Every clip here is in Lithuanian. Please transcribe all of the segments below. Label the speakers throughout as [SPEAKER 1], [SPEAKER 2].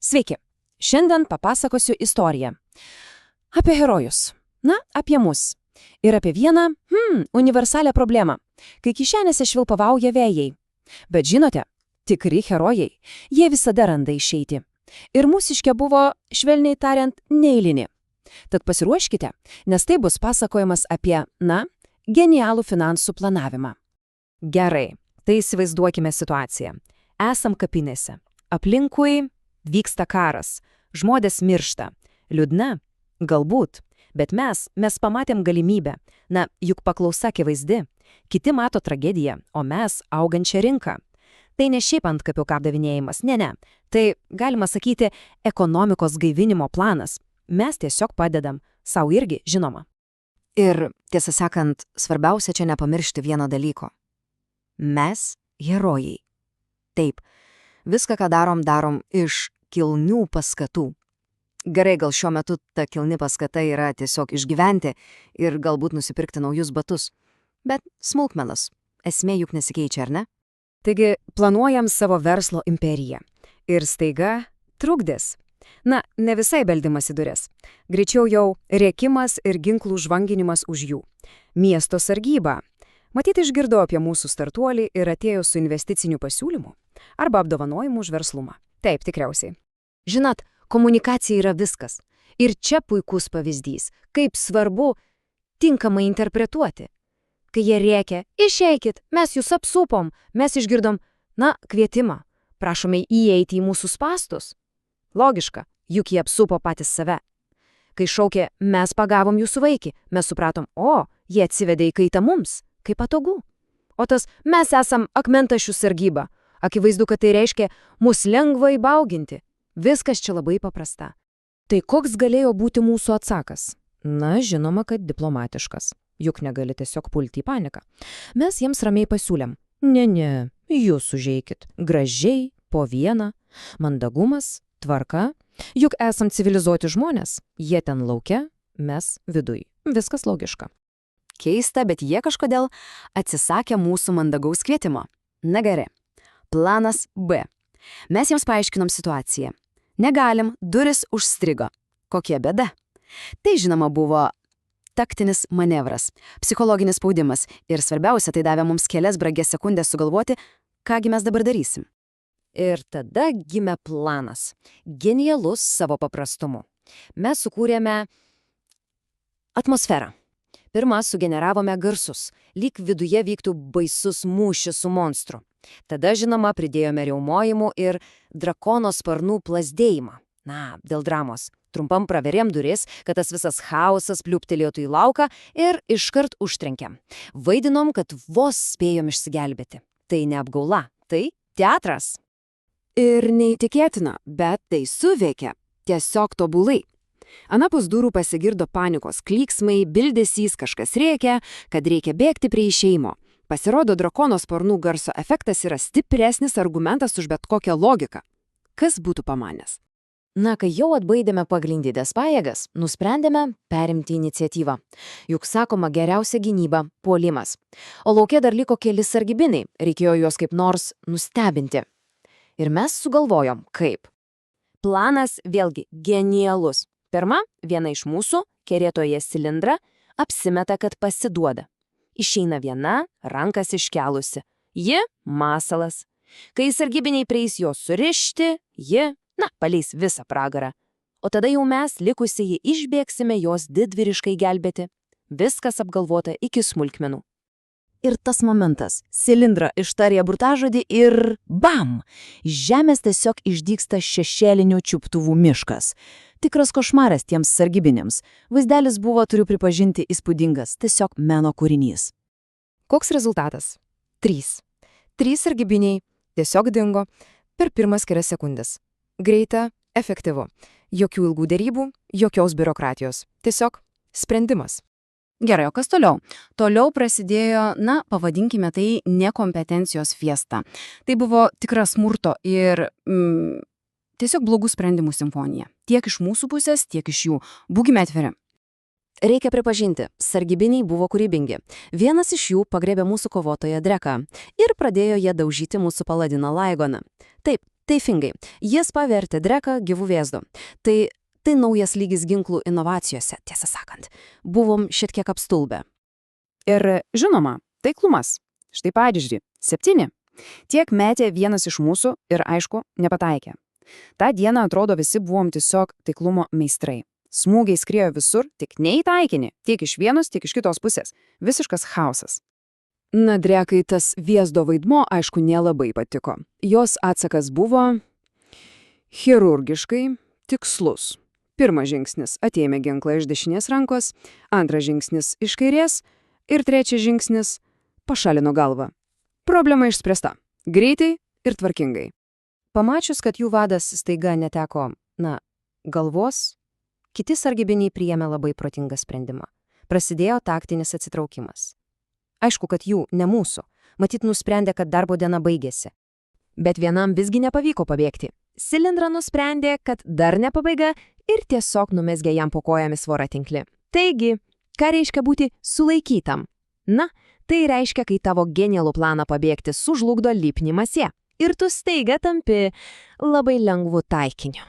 [SPEAKER 1] Sveiki. Šiandien papasakosiu istoriją. Apie herojus. Na, apie mus. Ir apie vieną, universalią problemą, kai kišenėse švilpavauja vėjai. Bet žinote, tikri herojai, jie visada randa išeiti. Ir mūsiškė buvo, švelniai tariant, neeilinė. Tad pasiruoškite, nes tai bus pasakojimas apie, genialų finansų planavimą.
[SPEAKER 2] Gerai, tai įsivaizduokime situaciją. Esam kapinėse. Aplinkui vyksta karas. Žmonės miršta. Liūdna? Galbūt. Bet mes pamatėm galimybę. Juk paklausa akivaizdi. Kiti mato tragediją, o mes augančią rinką. Tai ne šiaip antkapių pardavinėjimas, ne. Tai, galima sakyti, ekonomikos gaivinimo planas. Mes tiesiog padedam. Sau irgi, žinoma.
[SPEAKER 3] Ir, tiesą sakant, svarbiausia čia nepamiršti vieno dalyko. Mes herojai. Taip, viską, ką darom iš kilnių paskatų. Gerai, gal šiuo metu ta kilni paskata yra tiesiog išgyventi ir galbūt nusipirkti naujus batus. Bet smulkmenos. Esmė juk nesikeičia, ar ne?
[SPEAKER 2] Taigi, planuojam savo verslo imperiją. Ir staiga trukdis. Ne visai beldimas į duris. Greičiau jau rėkimas ir ginklų žvanginimas už jų. Miesto sargyba. Matyt, išgirdo apie mūsų startuolį ir atėjo su investiciniu pasiūlymu. Arba apdovanojimu už verslumą. Taip, tikriausiai.
[SPEAKER 3] Žinot, komunikacija yra viskas. Ir čia puikus pavyzdys, kaip svarbu tinkamai interpretuoti. Kai jie rėkia, išeikit, mes jūs apsupom, mes išgirdom, kvietimą. Prašome įeiti į mūsų spąstus. Logiška, juk jie apsupo patys save. Kai šaukė, mes pagavom jūsų vaikį, mes supratom, jie atsivedė į kaitą mums, kaip patogu. O tas, mes esam akmentašių sargyba. Akivaizdu, kad tai reiškia mus lengvai bauginti. Viskas čia labai paprasta.
[SPEAKER 2] Tai koks galėjo būti mūsų atsakas? Žinoma, kad diplomatiškas. Juk negali tiesiog pulti į paniką. Mes jiems ramiai pasiūlėm. Ne, jūs užeikit. Gražiai, po vieną. Mandagumas, tvarka. Juk esam civilizuoti žmonės. Jie ten lauke, mes viduj. Viskas logiška.
[SPEAKER 3] Keista, bet jie kažkodėl atsisakė mūsų mandagaus kvietimo. Na gerai. Planas B. Mes jiems paaiškinom situaciją. Negalim, duris užstrigo. Kokia bėda? Tai žinoma buvo taktinis manevras, psichologinis spaudimas ir svarbiausia, tai davė mums kelias bragias sekundės sugalvoti, kągi mes dabar darysim.
[SPEAKER 2] Ir tada gimė planas. Genialus savo paprastumu. Mes sukūrėme atmosferą. Pirmą sugeneravome garsus, lyg viduje vyktų baisus mūšis su monstru. Tada, žinoma, pridėjome riaumojimų ir drakono sparnų plazdėjimą. Dėl dramos. Trumpam praverėm duris, kad tas visas chaosas pliūptelėtų į lauką ir iškart užtrenkėm. Vaidinom, kad vos spėjom išsigelbėti. Tai neapgaula, tai teatras.
[SPEAKER 4] Ir neįtikėtina, bet tai suveikė. Tiesiog tobulai. Anapus durų pasigirdo panikos klyksmai, bildesys, kažkas rėkia, kad reikia bėgti prie išėjimo. Pasirodo, drakono sparnų garso efektas yra stipresnis argumentas už bet kokią logiką. Kas būtų pamanęs?
[SPEAKER 2] Kai jau atbaidėme pagrindinės pajėgas, nusprendėme perimti iniciatyvą. Juk sakoma, geriausia gynyba – puolimas. O lauke dar liko keli sargybiniai, reikėjo juos kaip nors nustebinti. Ir mes sugalvojom, kaip. Planas vėlgi genialus. Pirma, viena iš mūsų, kerėtoje cilindrą, apsimeta, kad pasiduoda. Išeina viena, rankas iškelusi. Ji – masalas. Kai sargybiniai prieis jos surišti, ji paleis visą pragarą. O tada jau mes, likusieji, išbėgsime jos didvyriškai gelbėti. Viskas apgalvota iki smulkmenų.
[SPEAKER 1] Ir tas momentas. Cilindrą ištarė burtažodį ir bam! Iš žemės tiesiog išdygsta šešėlinių čiuptuvų miškas. Tikras košmaras tiems sargybiniams. Vaizdelis buvo, turiu pripažinti, įspūdingas. Tiesiog meno kūrinys.
[SPEAKER 2] Koks rezultatas? 3 sargybiniai tiesiog dingo per pirmas kelias sekundės. Greita, efektyvu. Jokių ilgų derybų, jokios biurokratijos. Tiesiog sprendimas.
[SPEAKER 4] Gerai, o kas toliau? Toliau prasidėjo, pavadinkime tai nekompetencijos fiesta. Tai buvo tikra smurto ir tiesiog blogų sprendimų simfonija. Tiek iš mūsų pusės, tiek iš jų. Būkime atviri.
[SPEAKER 3] Reikia pripažinti, sargybiniai buvo kūrybingi. Vienas iš jų pagrėbė mūsų kovotoją Dreką ir pradėjo ją daužyti mūsų paladiną Laigoną. Taip,
[SPEAKER 5] Teisingai, jis pavertė dreką gyvų vėzdu. Tai naujas lygis ginklų inovacijose, tiesą sakant. Buvom šiek tiek apstulbę.
[SPEAKER 1] Ir žinoma, taiklumas. Štai pavyzdžiui, 7. Tiek metė vienas iš mūsų ir, aišku, nepataikė. Ta diena, atrodo, visi buvom tiesiog taiklumo meistrai. Smūgiai skriejo visur, tik ne į taikinį, tiek iš vienos, tiek iš kitos pusės. Visiškas chaosas.
[SPEAKER 4] Na, drekai tas vėzdo vaidmo, aišku, nelabai patiko. Jos atsakas buvo chirurgiškai tikslus. Pirmas žingsnis – atėmė ginklą iš dešinės rankos, antras žingsnis – iš kairės ir trečias žingsnis – pašalino galvą. Problema išspręsta. Greitai ir tvarkingai.
[SPEAKER 3] Pamačius, kad jų vadas staiga neteko, galvos, kiti sargybiniai priėmė labai protingą sprendimą. Prasidėjo taktinis atsitraukimas. Aišku, kad jų, ne mūsų. Matyt, nusprendė, kad darbo diena baigėsi. Bet vienam visgi nepavyko pabėgti. Silindra nusprendė, kad dar ne pabaiga ir tiesiog numesgė jam po kojomis voratinklį. Taigi, ką reiškia būti sulaikytam? Na, tai reiškia, kai tavo genialų planą pabėgti sužlugdo lipnimasie. Ir tu staiga tampi labai lengvu taikiniu.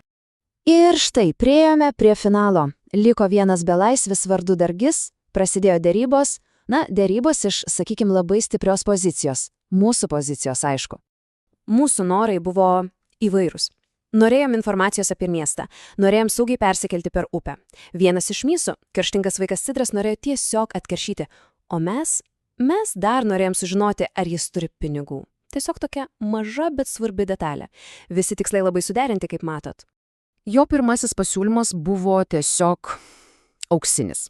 [SPEAKER 3] Ir štai, priėjome prie finalo. Liko vienas belaisvis vardu Dargis, prasidėjo derybos. Derybos iš, sakykim, labai stiprios pozicijos. Mūsų pozicijos, aišku.
[SPEAKER 5] Mūsų norai buvo įvairūs. Norėjom informacijos apie miestą, norėjom saugiai persikelti per upę. Vienas iš mūsų, kerštingas vaikas Sidras, norėjo tiesiog atkeršyti, o mes dar norėjom sužinoti, ar jis turi pinigų. Tiesiog tokia maža, bet svarbi detalė. Visi tikslai labai suderinti, kaip matot.
[SPEAKER 1] Jo pirmasis pasiūlymas buvo tiesiog auksinis.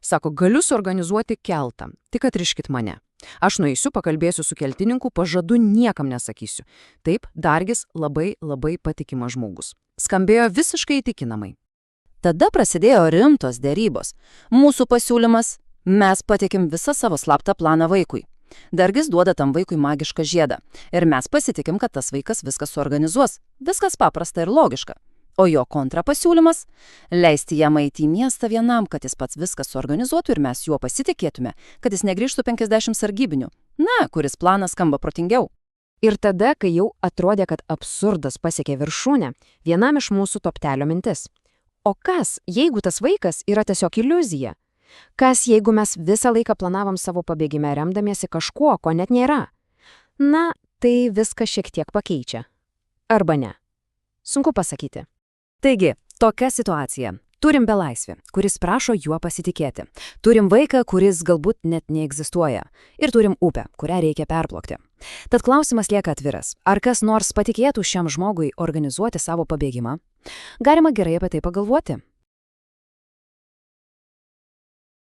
[SPEAKER 1] Sako, galiu suorganizuoti keltą, tik atriškit mane. Aš nueisiu, pakalbėsiu su keltininku, pažadu niekam nesakysiu. Taip, Dargis labai patikimas žmogus. Skambėjo visiškai įtikinamai.
[SPEAKER 6] Tada prasidėjo rimtos derybos. Mūsų pasiūlymas – mes patikim visą savo slaptą planą vaikui. Dargis duoda tam vaikui magišką žiedą. Ir mes pasitikim, kad tas vaikas viską suorganizuos. Viskas paprasta ir logiška. O jo kontrapasiūlymas – leisti jam eiti į miestą vienam, kad jis pats viską suorganizuotų ir mes juo pasitikėtume, kad jis negrįžtų 50 sargybinių. Kuris planas skamba protingiau.
[SPEAKER 2] Ir tada, kai jau atrodė, kad absurdas pasiekė viršūnę, vienam iš mūsų toptelio mintis. O kas, jeigu tas vaikas yra tiesiog iliuzija? Kas, jeigu mes visą laiką planavom savo pabėgime remdamiesi kažkuo, ko net nėra? Tai viską šiek tiek pakeičia. Arba ne. Sunku pasakyti.
[SPEAKER 1] Taigi, tokia situacija. Turim belaisvį, kuris prašo juo pasitikėti. Turim vaiką, kuris galbūt net neegzistuoja. Ir turim upę, kurią reikia perplaukti. Tad klausimas lieka atviras. Ar kas nors patikėtų šiam žmogui organizuoti savo pabėgimą? Galima gerai apie tai pagalvoti.